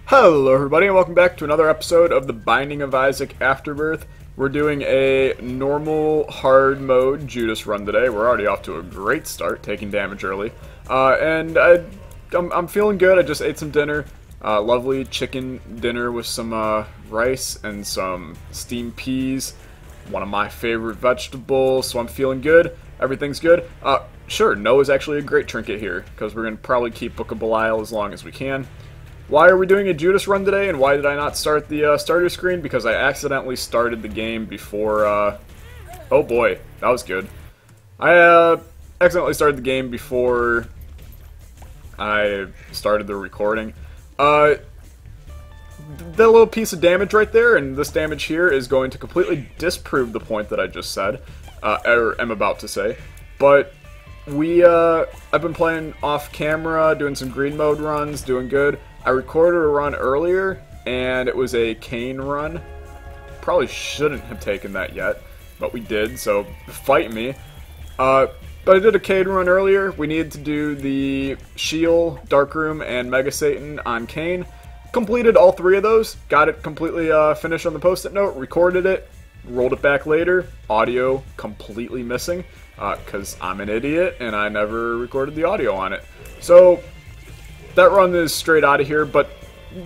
Hello everybody and welcome back to another episode of The Binding of Isaac Afterbirth. We're doing a normal hard mode Judas run today. We're already off to a great start, taking damage early. I'm feeling good. I just ate some dinner. Lovely chicken dinner with some rice and some steamed peas. One of my favorite vegetables, so I'm feeling good. Everything's good. Sure, no is actually a great trinket here, because we're going to probably keep Book of Belial as long as we can. Why are we doing a Judas run today, and why did I not start the starter screen? Because I accidentally started the game before, oh boy, that was good. I accidentally started the game before I started the recording. That little piece of damage right there, and this damage here is going to completely disprove the point that I just said, or am about to say. But I've been playing off camera, doing some green mode runs, doing good. I recorded a run earlier, and it was a cane run. Probably shouldn't have taken that yet, but we did, so fight me. But I did a cane run earlier. We needed to do the Shield, Darkroom, and Mega Satan on cane. Completed all three of those. Got it completely finished on the post-it note, recorded it, rolled it back later. Audio completely missing, because I'm an idiot, and I never recorded the audio on it. So that run is straight out of here, but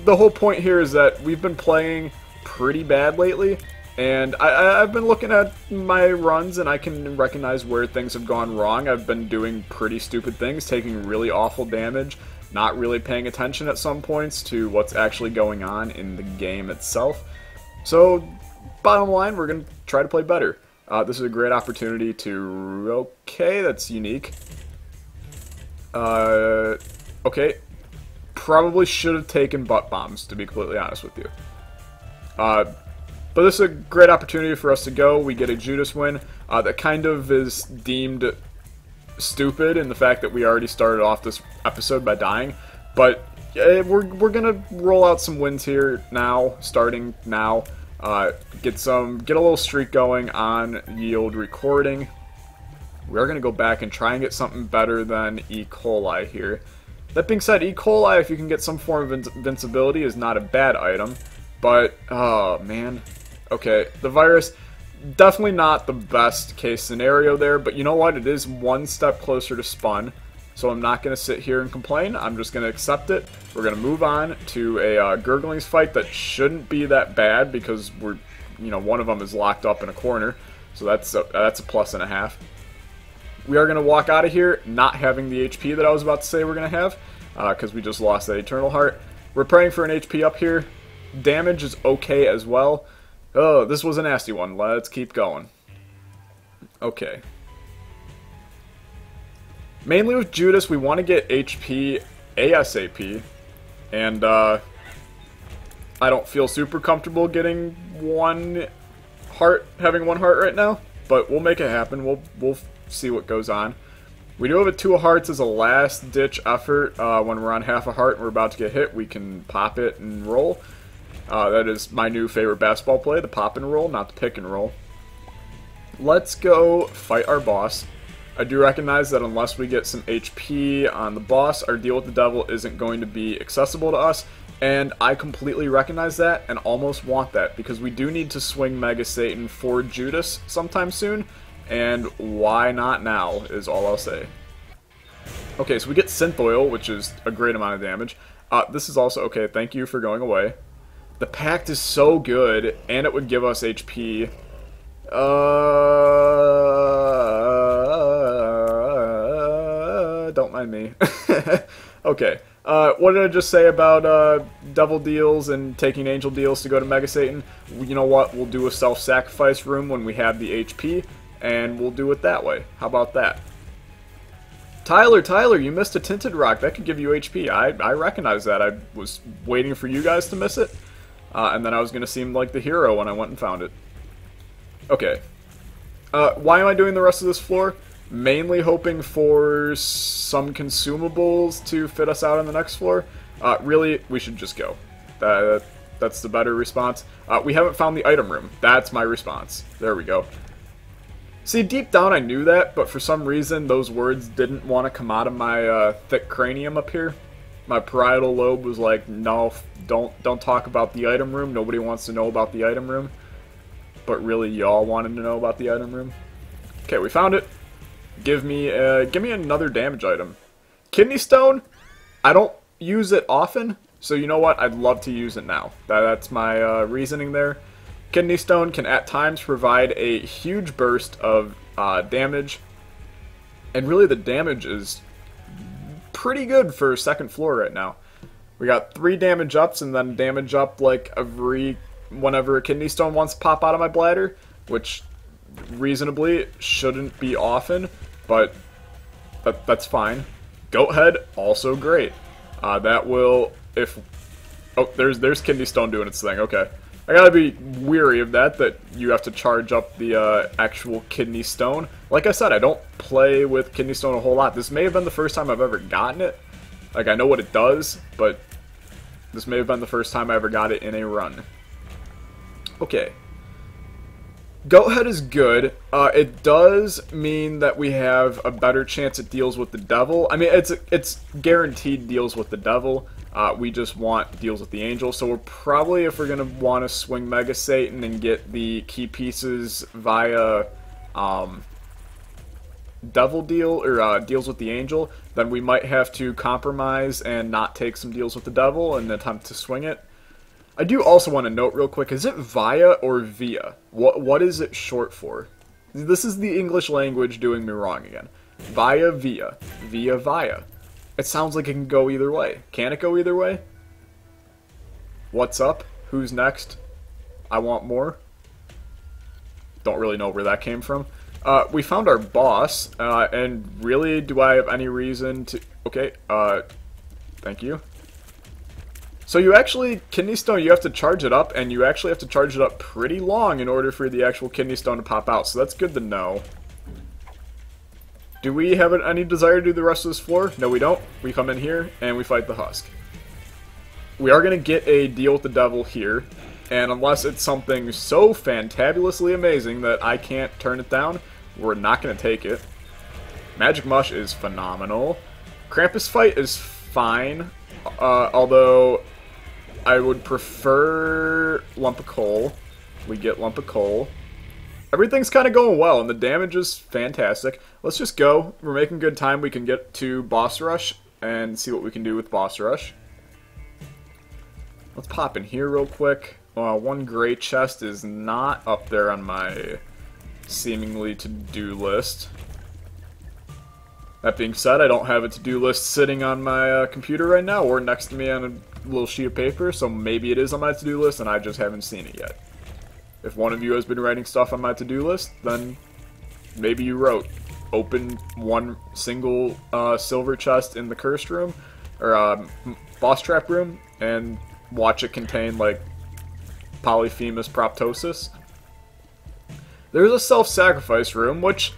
the whole point here is that we've been playing pretty bad lately, and I've been looking at my runs and I can recognize where things have gone wrong. I've been doing pretty stupid things, taking really awful damage, not really paying attention at some points to what's actually going on in the game itself. So, bottom line, we're going to try to play better. This is a great opportunity to... Okay, that's unique. Okay. Probably should have taken butt bombs, to be completely honest with you. But this is a great opportunity for us to go. We get a Judas win that kind of is deemed stupid in the fact that we already started off this episode by dying. But we're gonna roll out some wins here now, starting now. Get a little streak going on yield recording. We're gonna go back and try and get something better than E. coli here. That being said, E. coli, if you can get some form of invincibility, is not a bad item. But, oh, man. Okay, the virus, definitely not the best case scenario there, but you know what? It is one step closer to spawn, so I'm not going to sit here and complain. I'm just going to accept it. We're going to move on to a Gurglings fight that shouldn't be that bad, because one of them is locked up in a corner, so that's a plus and a half. We are going to walk out of here not having the HP that I was about to say we're going to have, because we just lost that Eternal Heart. We're praying for an HP up here. Damage is okay as well. Oh, this was a nasty one. Let's keep going. Okay. Mainly with Judas, we want to get HP ASAP, and I don't feel super comfortable getting having one heart right now, but we'll make it happen. We'll see what goes on. We do have a 2 of hearts as a last ditch effort. When we're on half a heart and we're about to get hit, we can pop it and roll. That is my new favorite basketball play, the pop and roll, not the pick and roll. Let's go fight our boss. I do recognize that unless we get some HP on the boss, our deal with the devil isn't going to be accessible to us, and I completely recognize that and almost want that, because we do need to swing Mega Satan for Judas sometime soon. And why not now, is all I'll say. Okay, so we get Synth Oil, which is a great amount of damage. This is also... Okay, thank you for going away. The Pact is so good, and it would give us HP. Don't mind me. Okay. What did I just say about Devil Deals and taking Angel Deals to go to Mega Satan? You know what? We'll do a self-sacrifice room when we have the HP. And we'll do it that way. How about that? Tyler, you missed a Tinted Rock. That could give you HP. I recognize that. I was waiting for you guys to miss it. And then I was going to seem like the hero when I went and found it. Okay. Why am I doing the rest of this floor? Mainly hoping for some consumables to fit us out on the next floor. Really, we should just go. That's the better response. We haven't found the item room. That's my response. There we go. See, deep down I knew that, but for some reason those words didn't want to come out of my thick cranium up here. My parietal lobe was like, no, don't talk about the item room. Nobody wants to know about the item room. But really, y'all wanted to know about the item room. Okay, we found it. Give me another damage item. Kidney stone. I don't use it often, so you know what? I'd love to use it now. That's my reasoning there. Kidney stone can at times provide a huge burst of damage, and really the damage is pretty good for second floor right now. We got 3 damage ups and then damage up like whenever a kidney stone wants to pop out of my bladder, which reasonably shouldn't be often, but that's fine. Goat head, also great. That will, oh, there's kidney stone doing its thing, okay. I gotta be weary of that you have to charge up the actual kidney stone. Like I said, I don't play with kidney stone a whole lot. This may have been the first time I've ever gotten it. Like, I know what it does, but this may have been the first time I ever got it in a run. Okay. Goat head is good. It does mean that we have a better chance it deals with the devil. I mean, it's guaranteed deals with the devil. We just want deals with the angel. So we're probably, if we're going to want to swing Mega Satan and get the key pieces via devil deal, or deals with the angel, then we might have to compromise and not take some deals with the devil and attempt to swing it. I do also want to note real quick, is it via or via? What is it short for? This is the English language doing me wrong again. Via, via. Via, via. It sounds like it can go either way. Can it go either way? What's up? Who's next? I want more. Don't really know where that came from. We found our boss, and really, do I have any reason to... Okay, thank you. So you actually, kidney stone, you have to charge it up, and you actually have to charge it up pretty long in order for the actual kidney stone to pop out, so that's good to know. Do we have any desire to do the rest of this floor? No, we don't. We come in here, and we fight the husk. We are going to get a deal with the devil here, and unless it's something so fantabulously amazing that I can't turn it down, we're not going to take it. Magic Mush is phenomenal. Krampus fight is fine, although I would prefer Lump of Coal. We get Lump of Coal. Everything's kind of going well, and the damage is fantastic. Let's just go. We're making good time. We can get to Boss Rush and see what we can do with Boss Rush. Let's pop in here real quick. One gray chest is not up there on my seemingly to-do list. That being said, I don't have a to-do list sitting on my computer right now or next to me on a little sheet of paper, so maybe it is on my to-do list and I just haven't seen it yet. If one of you has been writing stuff on my to-do list, then maybe you wrote, open one single silver chest in the cursed room, or boss trap room, and watch it contain, like, Polyphemus proptosis. There's a self-sacrifice room, which,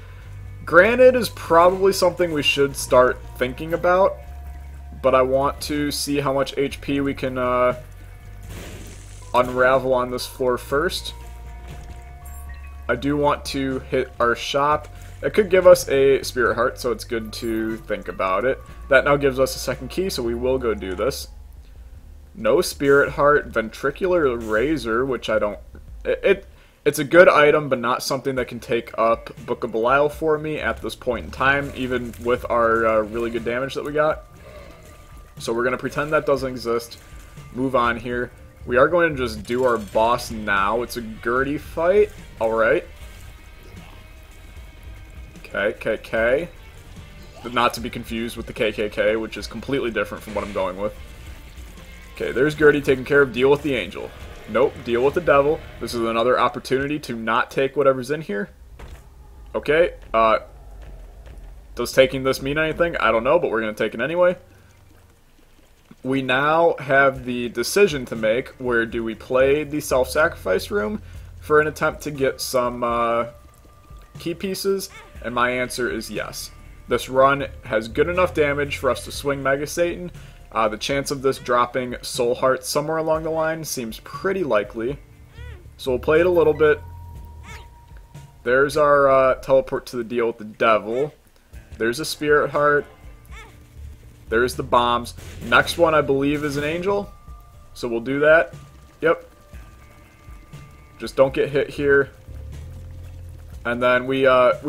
granted, is probably something we should start thinking about, but I want to see how much HP we can unravel on this floor first. I do want to hit our shop. It could give us a spirit heart, so it's good to think about it. That now gives us a second key, so we will go do this. No spirit heart, ventricular razor, which I don't... It's a good item, but not something that can take up Book of Belial for me at this point in time, even with our really good damage that we got. So we're going to pretend that doesn't exist. Move on here. We are going to just do our boss now. It's a Gertie fight. Alright. KKK. Not to be confused with the KKK, which is completely different from what I'm going with. Okay, there's Gertie taking care of deal with the angel. Nope, deal with the devil. This is another opportunity to not take whatever's in here. Okay, does taking this mean anything? I don't know, but we're going to take it anyway. We now have the decision to make, where do we play the self-sacrifice room for an attempt to get some key pieces, and my answer is yes. This run has good enough damage for us to swing Mega Satan. The chance of this dropping Soul Heart somewhere along the line seems pretty likely. So we'll play it a little bit. There's our teleport to the deal with the devil. There's a Spirit Heart. There's the bombs. Next one, I believe, is an angel. So we'll do that. Yep. Just don't get hit here. And then we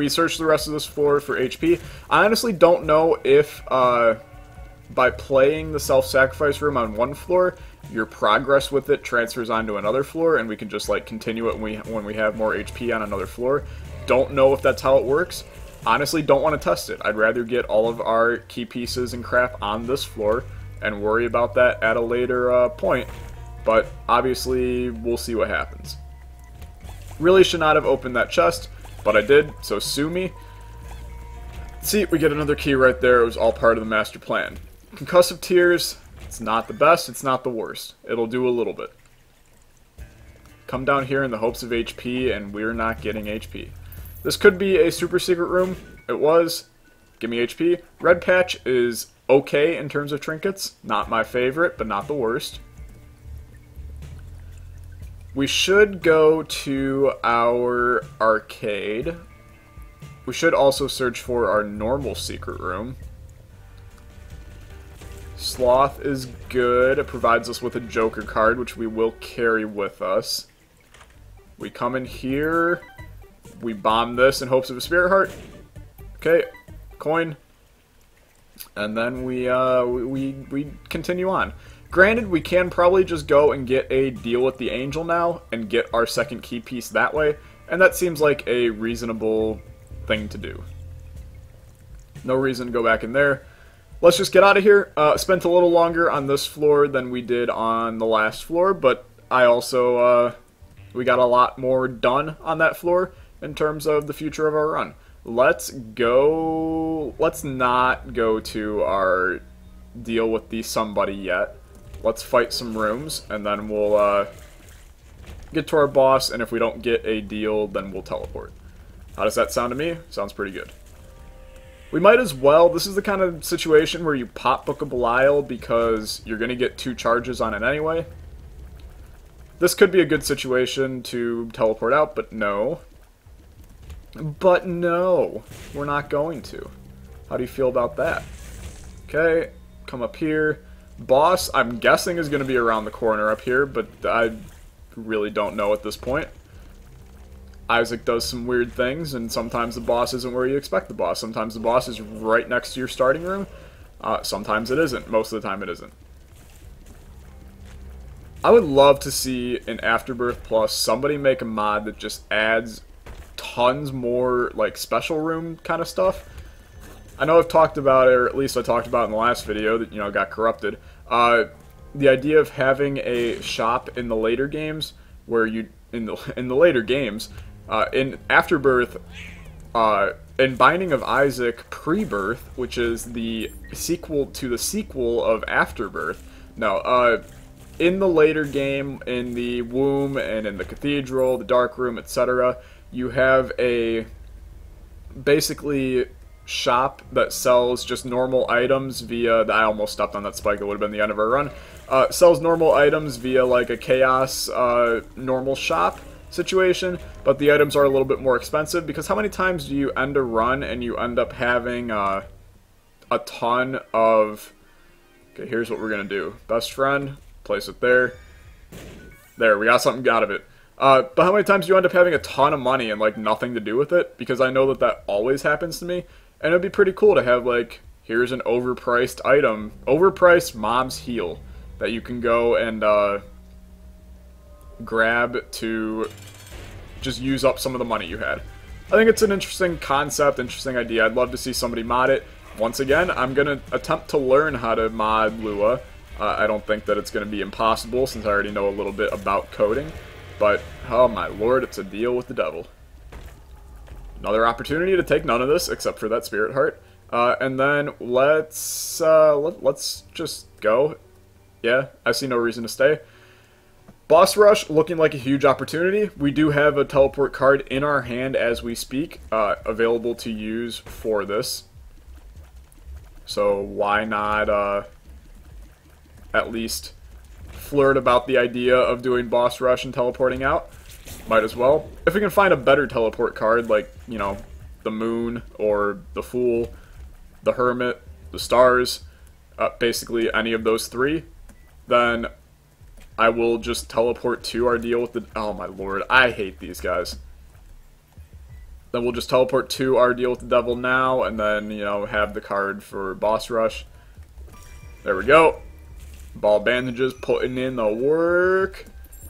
search the rest of this floor for HP. I honestly don't know if by playing the self-sacrifice room on one floor, your progress with it transfers onto another floor, and we can just like continue it when we have more HP on another floor. Don't know if that's how it works. Honestly, don't want to test it. I'd rather get all of our key pieces and crap on this floor and worry about that at a later point. But obviously, we'll see what happens. Really should not have opened that chest, but I did, so sue me. See, we get another key right there. It was all part of the master plan. Concussive tears, it's not the best, it's not the worst. It'll do a little bit. Come down here in the hopes of HP, and we're not getting HP. This could be a super secret room. It was. Give me HP. Red patch is okay in terms of trinkets. Not my favorite, but not the worst. We should go to our arcade. We should also search for our normal secret room. Sloth is good. It provides us with a Joker card, which we will carry with us. We come in here. We bomb this in hopes of a spirit heart. Okay, coin. And then we continue on. Granted, we can probably just go and get a deal with the angel now and get our second key piece that way, and that seems like a reasonable thing to do. No reason to go back in there. Let's just get out of here. Spent a little longer on this floor than we did on the last floor, but I also, we got a lot more done on that floor in terms of the future of our run. Let's not go to our deal with the somebody yet. Let's fight some rooms, and then we'll get to our boss, and if we don't get a deal, then we'll teleport. How does that sound to me? Sounds pretty good. We might as well. This is the kind of situation where you pop Book of Belial because you're going to get 2 charges on it anyway. This could be a good situation to teleport out, but no. But no, we're not going to. How do you feel about that? Okay, come up here. Boss, I'm guessing, is going to be around the corner up here, but I really don't know at this point. Isaac does some weird things, and sometimes the boss isn't where you expect the boss. Sometimes the boss is right next to your starting room. Sometimes it isn't. Most of the time it isn't. I would love to see in Afterbirth Plus somebody make a mod that just adds tons more like special room kind of stuff. I know I've talked about it, or at least I talked about it in the last video that, you know, got corrupted. The idea of having a shop in the later games where you in the later games in Afterbirth, in Binding of Isaac Pre-Birth, which is the sequel to the sequel of Afterbirth. No, in the later game, in the womb and in the cathedral, the dark room, etc., you have a basically shop that sells just normal items via I almost stepped on that spike. It would have been the end of our run. Sells normal items via like a chaos normal shop situation, but the items are a little bit more expensive because how many times do you end a run and you end up having a ton of... Okay, here's what we're gonna do. Best friend, place it there. There, we got something out of it. But how many times do you end up having a ton of money and like nothing to do with it? Because I know that that always happens to me. And it'd be pretty cool to have, like, here's an overpriced item. Overpriced Mom's Heal that you can go and grab to just use up some of the money you had. I think it's an interesting concept, interesting idea. I'd love to see somebody mod it. Once again, I'm going to attempt to learn how to mod Lua. I don't think that it's going to be impossible since I already know a little bit about coding. But, oh my lord, it's a deal with the devil. Another opportunity to take none of this, except for that spirit heart. And then let's just go. Yeah, I see no reason to stay. Boss rush, looking like a huge opportunity. We do have a teleport card in our hand as we speak, available to use for this. So why not at least flirt about the idea of doing boss rush and teleporting out? Might as well. If we can find a better teleport card, like, you know, the Moon, or the Fool, the Hermit, the Stars, basically any of those three, then I will just teleport to our deal with the... Oh my lord, I hate these guys. Then we'll just teleport to our deal with the devil now, and then, you know, have the card for boss rush. There we go. Ball bandages, putting in the work.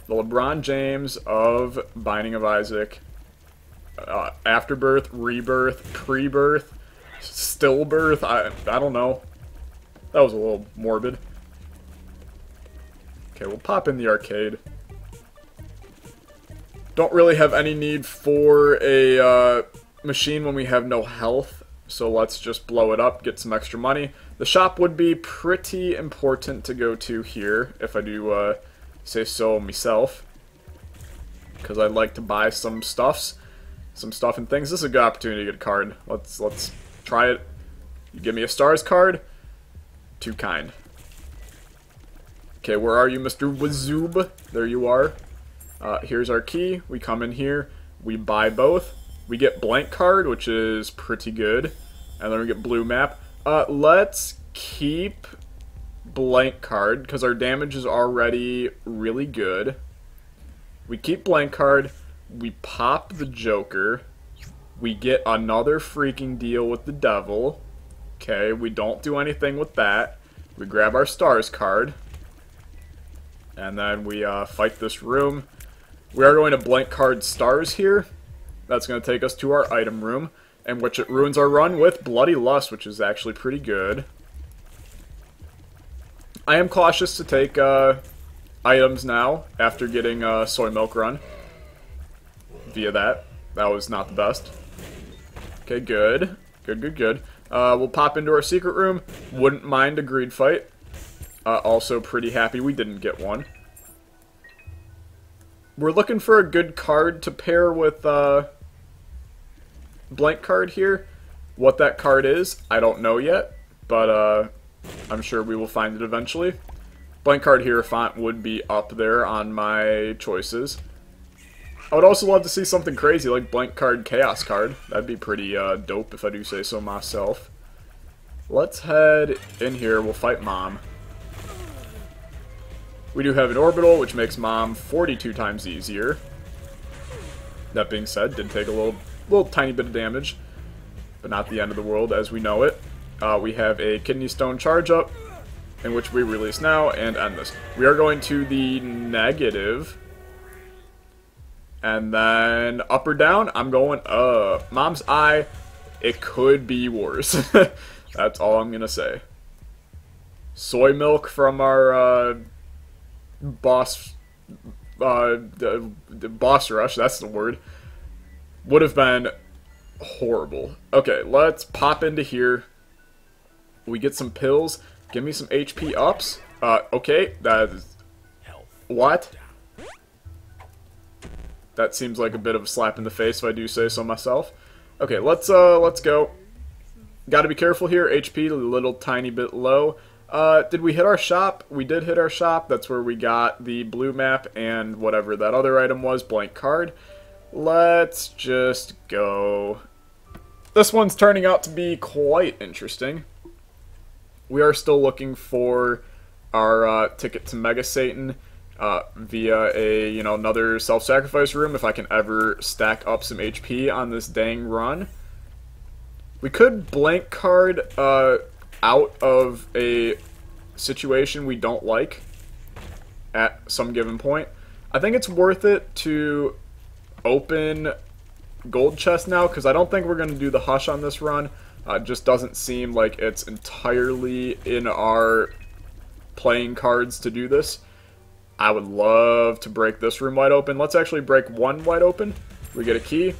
The LeBron James of Binding of Isaac. Afterbirth, rebirth, pre-birth, stillbirth. I don't know. That was a little morbid. Okay, we'll pop in the arcade. Don't really have any need for a machine when we have no health, so let's just blow it up, get some extra money. The shop would be pretty important to go to here, if I do say so myself, because I'd like to buy some stuff and things. This is a good opportunity to get a card. Let's try it. You give me a stars card. Too kind. Okay, where are you, Mr. Wazoob? There you are. Here's our key. We come in here. We buy both. We get blank card, which is pretty good. And then we get blue map. Let's keep blank card, because our damage is already really good. We keep blank card. We pop the Joker. We get another freaking deal with the devil. Okay, we don't do anything with that. We grab our stars card. And then we fight this room. We are going to blank card stars here. That's going to take us to our item room, in which it ruins our run with Bloody Lust, which is actually pretty good. I am cautious to take items now, after getting Soy Milk Run. Via that. That was not the best. Okay, good. Good. We'll pop into our secret room. Wouldn't mind a greed fight. Also pretty happy we didn't get one. We're looking for a good card to pair with blank card here. What that card is, I don't know yet, but I'm sure we will find it eventually. Blank card Hierophant would be up there on my choices. I would also love to see something crazy like blank card Chaos card. That'd be pretty dope if I do say so myself. Let's head in here. We'll fight Mom. We do have an orbital, which makes Mom 42 times easier. That being said, did take a little tiny bit of damage, but not the end of the world as we know it. We have a Kidney Stone charge up, in which we release now and end this. We are going to the negative. And then up or down, I'm going up. Mom's Eye, it could be worse. That's all I'm going to say. Soy milk from our boss rush, that's the word, would have been horrible. Okay, let's pop into here. We get some pills. Give me some HP ups. Okay, that is... What? That seems like a bit of a slap in the face if I do say so myself. Okay, let's go. Gotta be careful here. HP a little tiny bit low. Did we hit our shop? We did hit our shop. That's where we got the blue map and whatever that other item was, blank card. Let's just go. This one's turning out to be quite interesting. We are still looking for our ticket to Mega Satan via a, another self-sacrifice room if I can ever stack up some HP on this dang run. We could blank card out of a situation we don't like at some given point. I think it's worth it to open gold chest now, because I don't think we're going to do the hush on this run. It just doesn't seem like it's entirely in our playing cards to do this. I would love to break this room wide open. Let's actually break one wide open. We get a key.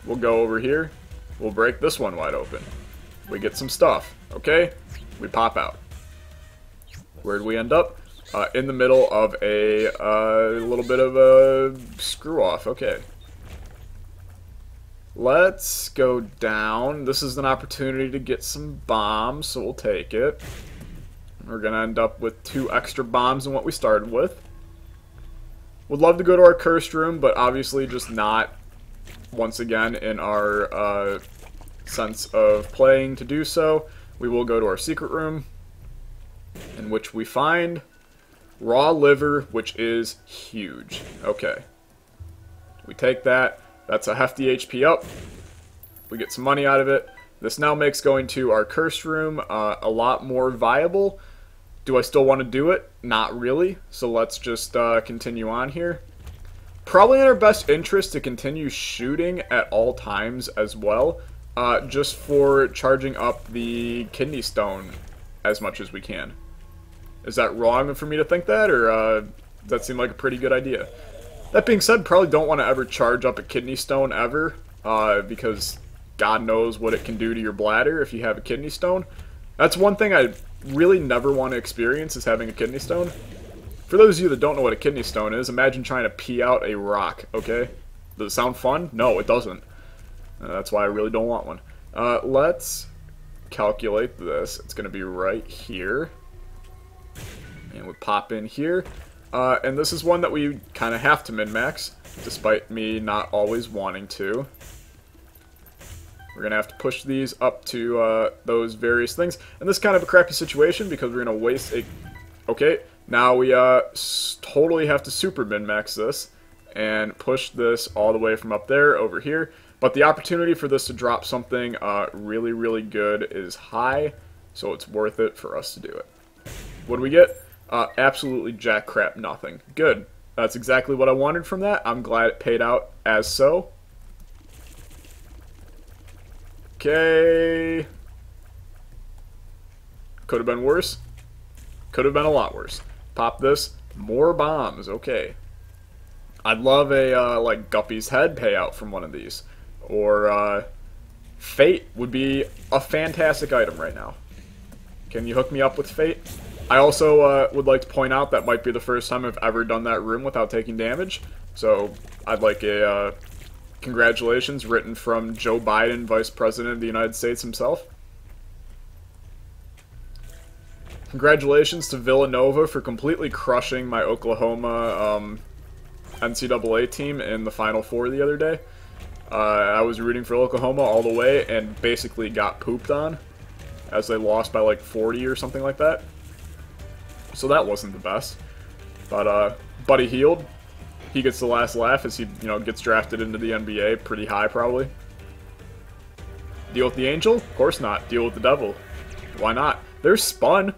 We'll go over here. We'll break this one wide open. We get some stuff. Okay? We pop out. Where'd we end up? In the middle of a little bit of a screw-off. Okay. Let's go down. This is an opportunity to get some bombs, so we'll take it. We're going to end up with 2 extra bombs than what we started with. Would love to go to our cursed room, but obviously just not, once again, in our sense of playing to do so. We will go to our secret room. in which we find raw liver, which is huge. Okay. We take that. That's a hefty HP up. We get some money out of it. This now makes going to our cursed room a lot more viable. Do I still want to do it? Not really. So let's just continue on here. Probably in our best interest to continue shooting at all times as well. Just for charging up the kidney stone as much as we can. Is that wrong for me to think that, or does that seem like a pretty good idea? That being said, probably don't want to ever charge up a kidney stone ever, because God knows what it can do to your bladder if you have a kidney stone. That's one thing I really never want to experience, is having a kidney stone. For those of you that don't know what a kidney stone is, imagine trying to pee out a rock, okay? Does it sound fun? No, it doesn't. That's why I really don't want one. Let's calculate this. It's going to be right here. And we pop in here. And this is one that we kind of have to min-max, despite me not always wanting to. We're going to have to push these up to those various things. And this is kind of a crappy situation because we're going to waste a... Okay, now we totally have to super min-max this and push this all the way from up there over here. But the opportunity for this to drop something really, really good is high, so it's worth it for us to do it. What do we get? Absolutely jack crap nothing. Good. That's exactly what I wanted from that. I'm glad it paid out as so. Okay. Could have been worse. Could have been a lot worse. Pop this. More bombs. Okay. I'd love a, like, Guppy's head payout from one of these. Or, Fate would be a fantastic item right now. Can you hook me up with Fate? I also would like to point out that might be the first time I've ever done that room without taking damage. So I'd like a congratulations written from Joe Biden, Vice President of the United States himself. Congratulations to Villanova for completely crushing my Oklahoma NCAA team in the Final Four the other day. I was rooting for Oklahoma all the way and basically got pooped on as they lost by like 40 or something like that. So that wasn't the best. But Buddy Hield, he gets the last laugh as he, you know, gets drafted into the NBA pretty high probably. Deal with the Angel? Of course not. Deal with the Devil. Why not? There's Spun,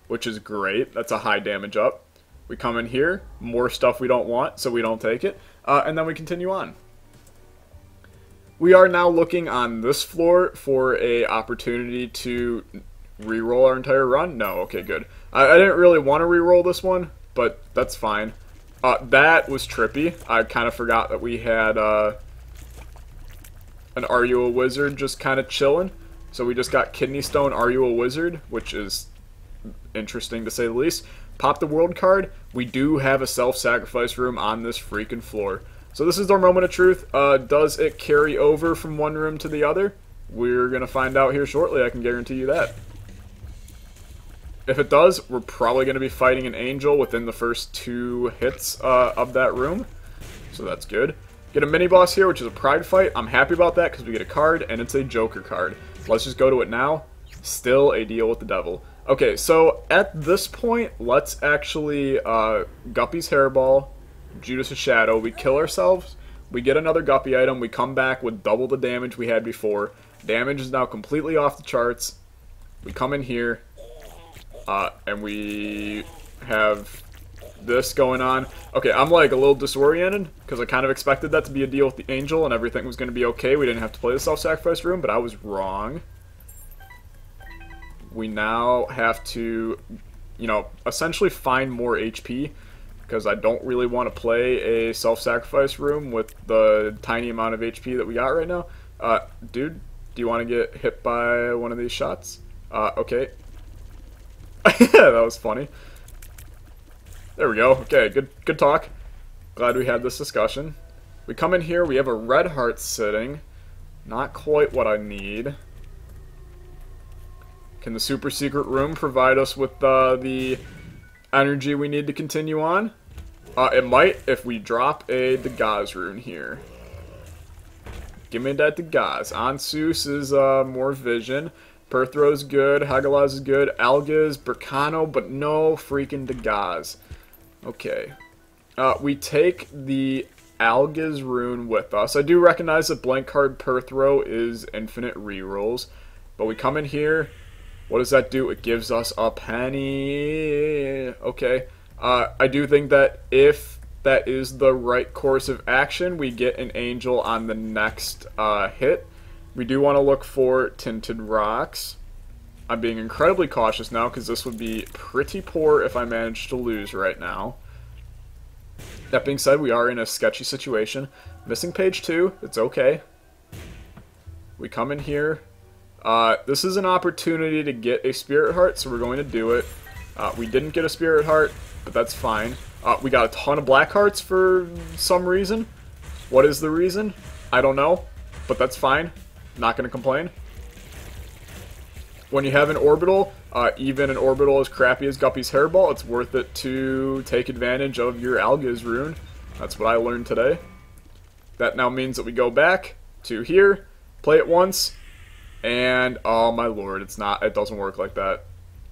which is great. That's a high damage up. We come in here, more stuff we don't want, so we don't take it. And then we continue on. We are now looking on this floor for a opportunity to reroll our entire run. No, okay, good. I didn't really want to reroll this one, but that's fine. That was trippy. I kind of forgot that we had an Are You a Wizard just kind of chilling. So we just got Kidney Stone Are You a Wizard, which is interesting to say the least. Pop the world card. We do have a self-sacrifice room on this freaking floor. So this is our moment of truth. Does it carry over from one room to the other? We're going to find out here shortly, I can guarantee you that. If it does, we're probably going to be fighting an angel within the first 2 hits of that room. So that's good. Get a mini-boss here, which is a pride fight. I'm happy about that because we get a card, and it's a Joker card. So let's just go to it now. Still a deal with the devil. Okay, so at this point, let's actually Guppy's Hairball, Judas' Shadow. We kill ourselves. We get another Guppy item. We come back with double the damage we had before. Damage is now completely off the charts. We come in here. And we have this going on. Okay, I'm like a little disoriented because I kind of expected that to be a deal with the angel and everything was going to be okay. We didn't have to play the self-sacrifice room, but I was wrong. We now have to, you know, essentially find more HP because I don't really want to play a self-sacrifice room with the tiny amount of HP that we got right now. Dude, do you want to get hit by one of these shots? Okay. That was funny. There we go. Okay, good talk. Glad we had this discussion. We come in here, we have a red heart sitting. Not quite what I need. Can the super secret room provide us with the energy we need to continue on? It might if we drop a Dagaz rune here. Give me that Dagaz. Ansus is more vision. Perthro's good. Hagalaz is good. Algaz, Burkano, but no freaking Dagaz. Okay. We take the Algaz rune with us. I do recognize that blank card Perthro is infinite rerolls. But we come in here. What does that do? It gives us a penny. Okay. I do think that if that is the right course of action, we get an angel on the next hit. We do want to look for tinted rocks. I'm being incredibly cautious now because this would be pretty poor if I managed to lose right now. That being said, we are in a sketchy situation. Missing page 2. It's okay. We come in here. This is an opportunity to get a spirit heart, so we're going to do it. We didn't get a spirit heart, but that's fine. We got a ton of black hearts for some reason. What is the reason? I don't know, but that's fine. Not going to complain. When you have an orbital, even an orbital as crappy as Guppy's Hairball, it's worth it to take advantage of your Algaz rune. That's what I learned today. That now means that we go back to here, play it once, and oh my lord, it doesn't work like that.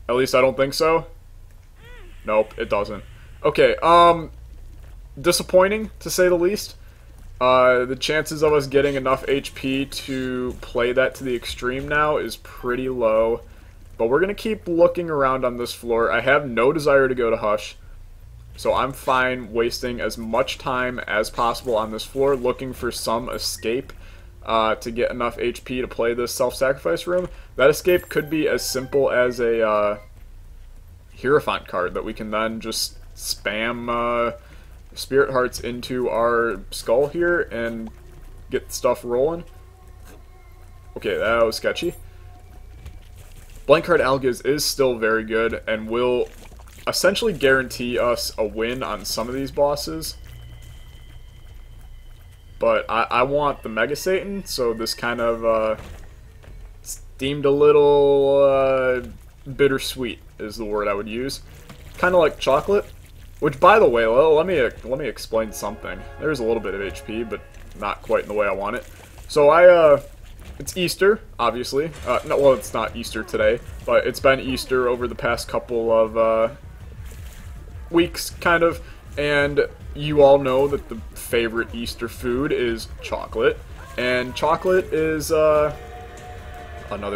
At least I don't think so. Nope, it doesn't. Okay, disappointing to say the least. The chances of us getting enough HP to play that to the extreme now is pretty low. But we're going to keep looking around on this floor. I have no desire to go to Hush. So I'm fine wasting as much time as possible on this floor looking for some escape to get enough HP to play this self-sacrifice room. That escape could be as simple as a Hierophant card that we can then just spam Spirit Hearts into our skull here and get stuff rolling. Okay, that was sketchy. Blank card Algaz is still very good and will essentially guarantee us a win on some of these bosses. But I want the Mega Satan, so this kind of steamed a little bittersweet is the word I would use. Kind of like chocolate. Which, by the way, let me explain something. There's a little bit of HP, but not quite in the way I want it. So it's Easter, obviously. No, well, it's not Easter today, but it's been Easter over the past couple of weeks, kind of. And you all know that the favorite Easter food is chocolate, and chocolate is another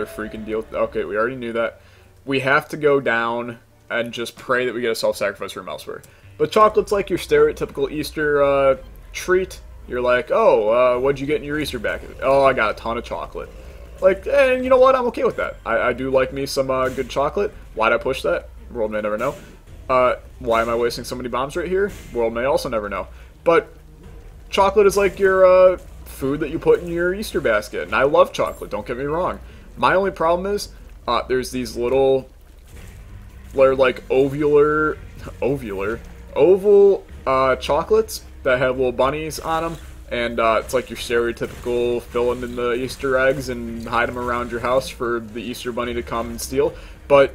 freaking deal. Okay, we already knew that. We have to go down and just pray that we get a self-sacrifice room elsewhere. But chocolate's like your stereotypical Easter treat. You're like, oh, what'd you get in your Easter basket? Oh, I got a ton of chocolate. Like, and you know what? I'm okay with that. I do like me some good chocolate. Why'd I push that? World may never know. Why am I wasting so many bombs right here? World may also never know. But chocolate is like your food that you put in your Easter basket. And I love chocolate, don't get me wrong. My only problem is there's these little... They're like oval chocolates that have little bunnies on them, and it's like your stereotypical fill them in the Easter eggs and hide them around your house for the Easter bunny to come and steal. But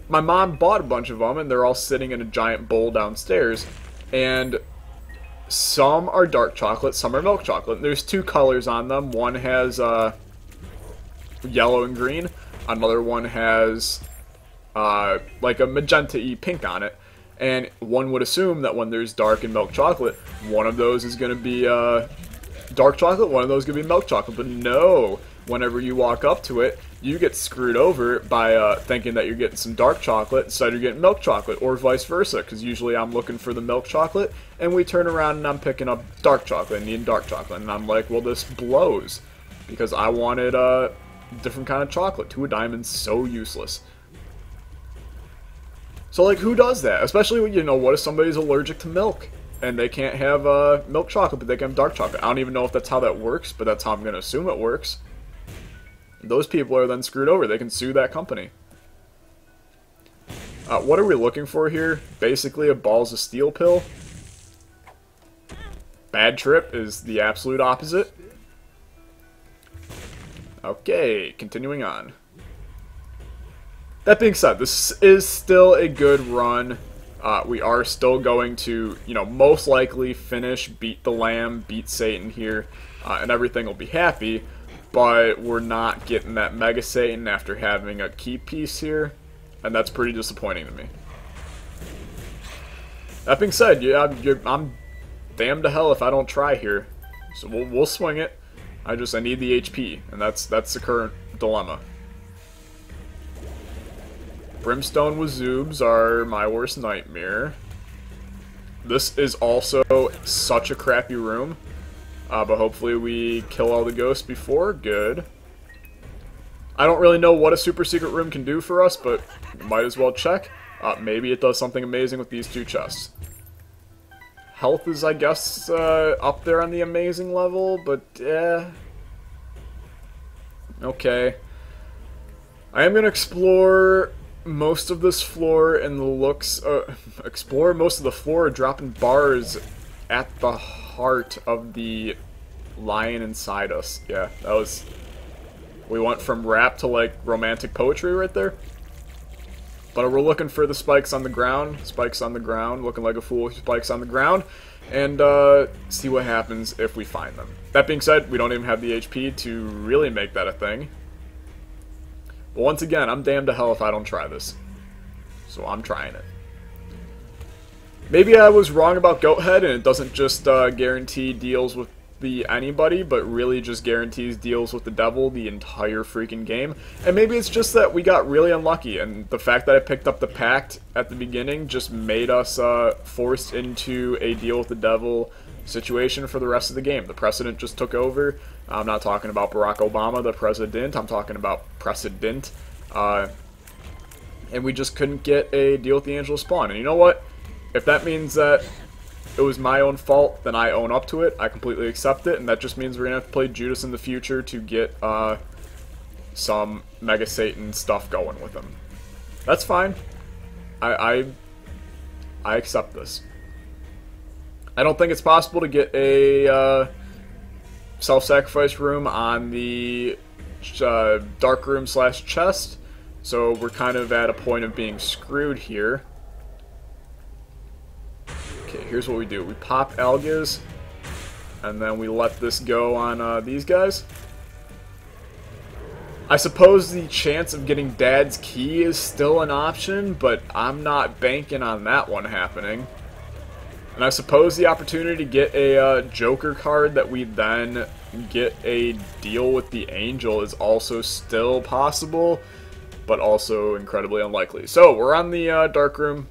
my mom bought a bunch of them, and they're all sitting in a giant bowl downstairs, and some are dark chocolate, some are milk chocolate. There's two colors on them. One has yellow and green, another one has like a magenta-y pink on it, and one would assume that when there's dark and milk chocolate, one of those is going to be dark chocolate, one of those is going to be milk chocolate, but no, whenever you walk up to it, you get screwed over by thinking that you're getting some dark chocolate instead you're getting milk chocolate, or vice versa, because usually I'm looking for the milk chocolate, and we turn around and I'm picking up dark chocolate and needing dark chocolate, and I'm like, well, this blows, because I wanted a different kind of chocolate. 2 a diamond's so useless. So, like, who does that? Especially, you know, what if somebody's allergic to milk and they can't have milk chocolate, but they can have dark chocolate? I don't even know if that's how that works, but that's how I'm going to assume it works. Those people are then screwed over. They can sue that company. What are we looking for here? Basically, a Balls of Steel pill. Bad Trip is the absolute opposite. Okay, continuing on. That being said, this is still a good run. We are still going to, you know, most likely finish, beat the Lamb, beat Satan here, and everything will be happy. but we're not getting that Mega Satan after having a key piece here, and that's pretty disappointing to me. That being said, yeah, I'm damned to hell if I don't try here, so we'll swing it. I need the HP, and that's the current dilemma. Brimstone with Zoobs are my worst nightmare. This is also such a crappy room. But hopefully we kill all the ghosts before. Good. I don't really know what a super secret room can do for us, but might as well check. Maybe it does something amazing with these 2 chests. Health is, I guess, up there on the amazing level, but okay. I am going to explore most of this floor and explore most of the floor, dropping bars at the heart of the lion inside us. Yeah, that was... We went from rap to, like, romantic poetry right there. But we're looking for the spikes on the ground. Spikes on the ground. Looking like a fool with spikes on the ground. And, see what happens if we find them. That being said, we don't even have the HP to really make that a thing. But once again, I'm damned to hell if I don't try this. So I'm trying it. Maybe I was wrong about Goathead, and it doesn't just guarantee deals with the anybody, but really just guarantees deals with the devil the entire freaking game. And maybe it's just that we got really unlucky, and the fact that I picked up the Pact at the beginning just made us forced into a deal with the devil situation for the rest of the game. The precedent just took over. I'm not talking about Barack Obama, the president. I'm talking about precedent. And we just couldn't get a deal with the Angel of Spawn. And you know what? If that means that it was my own fault, then I own up to it. I completely accept it, and that just means we're going to have to play Judas in the future to get some Mega Satan stuff going with him. That's fine. I accept this. I don't think it's possible to get a self-sacrifice room on the dark room / chest, so we're kind of at a point of being screwed here. Okay, here's what we do. We pop Algas, and then we let this go on these guys. I suppose the chance of getting Dad's Key is still an option, but I'm not banking on that one happening. And I suppose the opportunity to get a Joker card that we then get a deal with the Angel is also still possible, but also incredibly unlikely. So, we're on the dark room.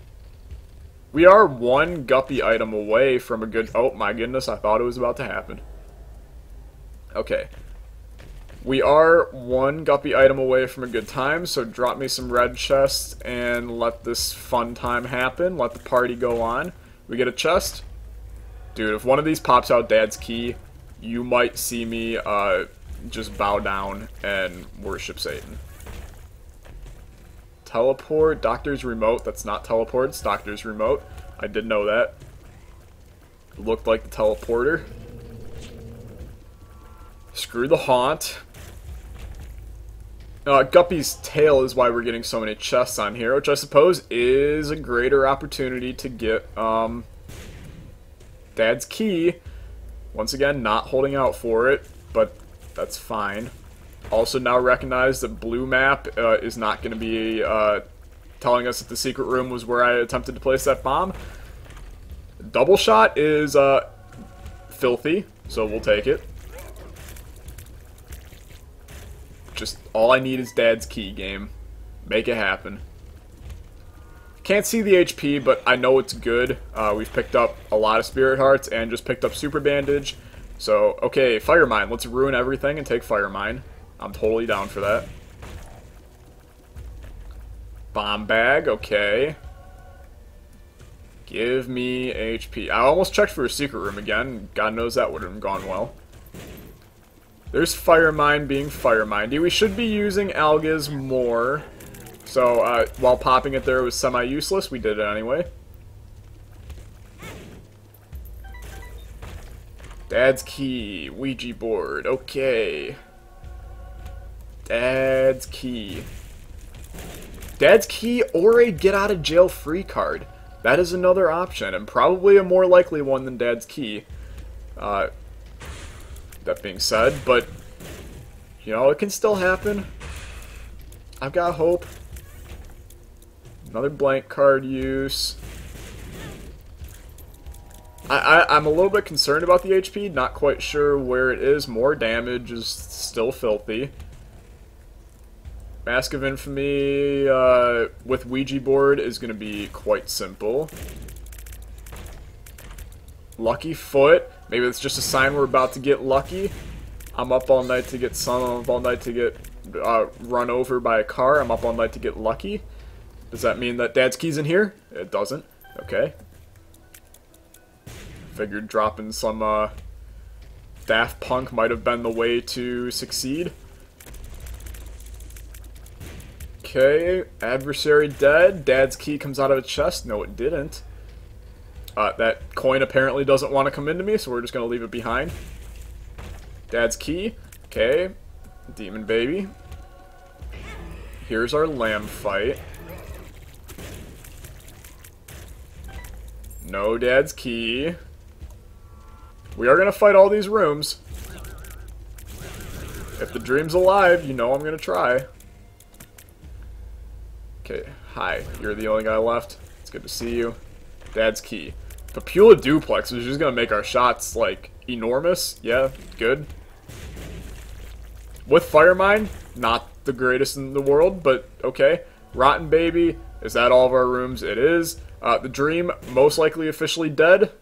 We are one guppy item away from a good... Oh my goodness, I thought it was about to happen. Okay. We are one guppy item away from a good time, so drop me some red chests and let this fun time happen. Let the party go on. We get a chest. Dude, if one of these pops out Dad's Key, you might see me just bow down and worship Satan. Teleport, Doctor's Remote. That's not teleport, it's Doctor's Remote. I did know that. It looked like the teleporter. Screw the Haunt. Guppy's Tail is why we're getting so many chests on here, which I suppose is a greater opportunity to get Dad's Key. Once again, not holding out for it, but that's fine. Also now recognize that blue map is not going to be telling us that the secret room was where I attempted to place that bomb. Double shot is filthy, so we'll take it. Just all I need is Dad's Key, game. Make it happen. Can't see the HP, but I know it's good. We've picked up a lot of Spirit Hearts and just picked up Super Bandage. So, okay, Fire Mine. Let's ruin everything and take Fire Mine. I'm totally down for that. Bomb Bag, okay. Give me HP. I almost checked for a secret room again. God knows that would have gone well. There's Fire Mine being Fire Mindy. We should be using Algas more. So, while popping it there was semi-useless, we did it anyway. Dad's Key. Ouija board. Okay. Dad's Key. Dad's Key or a get-out-of-jail-free card. That is another option, and probably a more likely one than Dad's Key. That being said, but You know, it can still happen. I've got hope. Another blank card use. I'm a little bit concerned about the HP, not quite sure where it is. More damage is still filthy. Mask of Infamy with Ouija board is going to be quite simple. Lucky Foot. Maybe it's just a sign we're about to get lucky. I'm up all night to get sun. I'm up all night to get run over by a car. I'm up all night to get lucky. Does that mean that Dad's key's in here? It doesn't. Okay. Figured dropping some Daft Punk might have been the way to succeed. Okay, adversary dead. Dad's key comes out of a chest. No, it didn't. That coin apparently doesn't want to come into me, so we're just going to leave it behind. Dad's key. Okay. Demon baby. Here's our lamb fight. No Dad's key. We are going to fight all these rooms. If the dream's alive, you know I'm going to try. Okay, hi. You're the only guy left. It's good to see you. Dad's key. Papula Duplex is just going to make our shots, like, enormous. Yeah, good. With Fire Mine, not the greatest in the world, but okay. Rotten Baby, is that all of our rooms? It is. The Dream, most likely officially dead.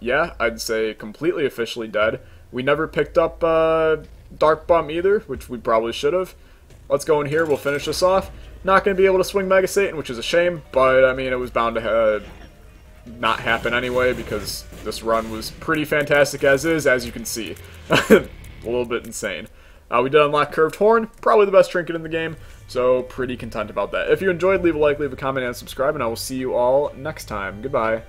Yeah, I'd say completely officially dead. We never picked up Dark Bum either, which we probably should have. Let's go in here, we'll finish this off. Not going to be able to swing Mega Satan, which is a shame, but I mean, it was bound to not happen anyway, because this run was pretty fantastic as is, as you can see. A little bit insane. We did unlock Curved Horn, probably the best trinket in the game, so pretty content about that. If you enjoyed, leave a like, leave a comment, and subscribe, and I will see you all next time. Goodbye.